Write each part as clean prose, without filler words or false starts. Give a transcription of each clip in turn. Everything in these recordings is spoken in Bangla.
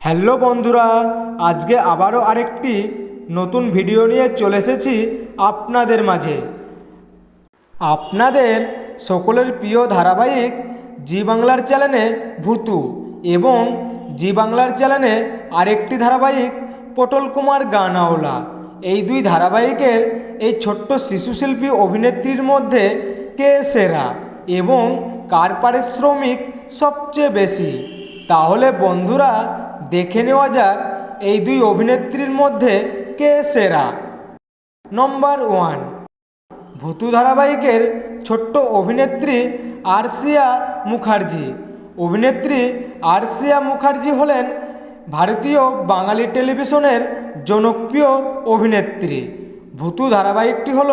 হ্যালো বন্ধুরা, আজকে আবারও আরেকটি নতুন ভিডিও নিয়ে চলে এসেছি আপনাদের মাঝে। আপনাদের সকলের প্রিয় ধারাবাহিক জি বাংলার চ্যানেলে ভূতু এবং জি বাংলার চ্যানেলে আরেকটি ধারাবাহিক পটল কুমার গানাওলা, এই দুই ধারাবাহিকের এই ছোট্ট শিশুশিল্পী অভিনেত্রীর মধ্যে কে সেরা এবং কার পারিশ্রমিক সবচেয়ে বেশি? তাহলে বন্ধুরা দেখে নেওয়া যাক এই দুই অভিনেত্রীর মধ্যে কে সেরা। নম্বর 1, ভূতু ধারাবাহিকের ছোট্ট অভিনেত্রী আরশিয়া মুখার্জি। অভিনেত্রী আরশিয়া মুখার্জি হলেন ভারতীয় বাঙালি টেলিভিশনের জনপ্রিয় অভিনেত্রী। ভূতু ধারাবাহিকটি হল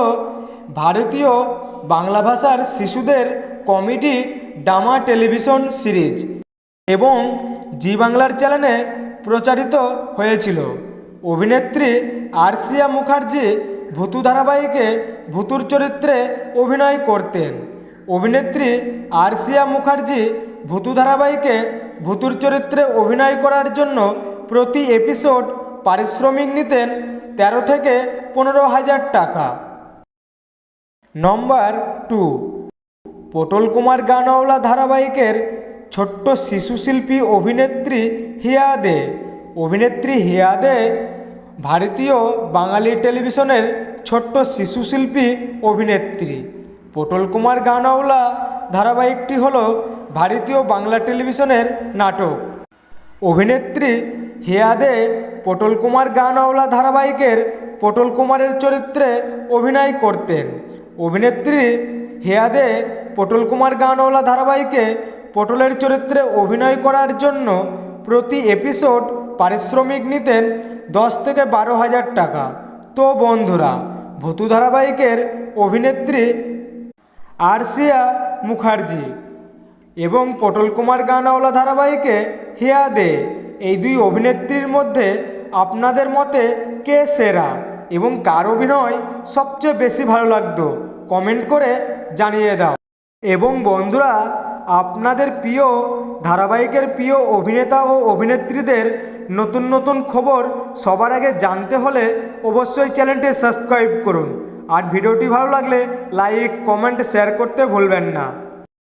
ভারতীয় বাংলা ভাষার শিশুদের কমেডি ড্রামা টেলিভিশন সিরিজ এবং জি বাংলার চ্যানেলে প্রচারিত হয়েছিল। অভিনেত্রী আরশিয়া মুখার্জি ভূতু ধারাবাহিকে ভূতুর চরিত্রে অভিনয় করতেন। অভিনেত্রী আরশিয়া মুখার্জি ভূতু ধারাবাহিকে ভূতুর চরিত্রে অভিনয় করার জন্য প্রতি এপিসোড পারিশ্রমিক নিতেন 13 থেকে 15,000 টাকা। নম্বর 2, পটল কুমার গানাওলা ধারাবাহিকের ছোট্ট শিশুশিল্পী অভিনেত্রী হিয়া দে। অভিনেত্রী হিয়া দে ভারতীয় বাঙালি টেলিভিশনের ছোট্ট শিশুশিল্পী অভিনেত্রী। পটল কুমার গানাওলা ধারাবাহিকটি হল ভারতীয় বাংলা টেলিভিশনের নাটক। অভিনেত্রী হিয়া দে পটল কুমার গানাওলা ধারাবাহিকের পটল কুমারের চরিত্রে অভিনয় করতেন। অভিনেত্রী হিয়া দে পটল কুমার গানাওলা ধারাবাহিকে পটলের চরিত্রে অভিনয় করার জন্য প্রতি এপিসোড পারিশ্রমিক নিতেন 10 থেকে 12,000 টাকা। তো বন্ধুরা, ভূতু ধারাবাহিকের অভিনেত্রী আরশিয়া মুখার্জি এবং পটল কুমার গানাওলা ধারাবাহিকে হিয়া দে, এই দুই অভিনেত্রীর মধ্যে আপনাদের মতে কে সেরা এবং কার অভিনয় সবচেয়ে বেশি ভালো লাগতো কমেন্ট করে জানিয়ে দাও। এবং বন্ধুরা, আপনাদের প্রিয় ধারাবাহিকের প্রিয় অভিনেতা ও অভিনেত্রীদের নতুন নতুন খবর সবার আগে জানতে হলে অবশ্যই চ্যানেলটি সাবস্ক্রাইব করুন। আর ভিডিওটি ভালো লাগলে লাইক, কমেন্ট, শেয়ার করতে ভুলবেন না।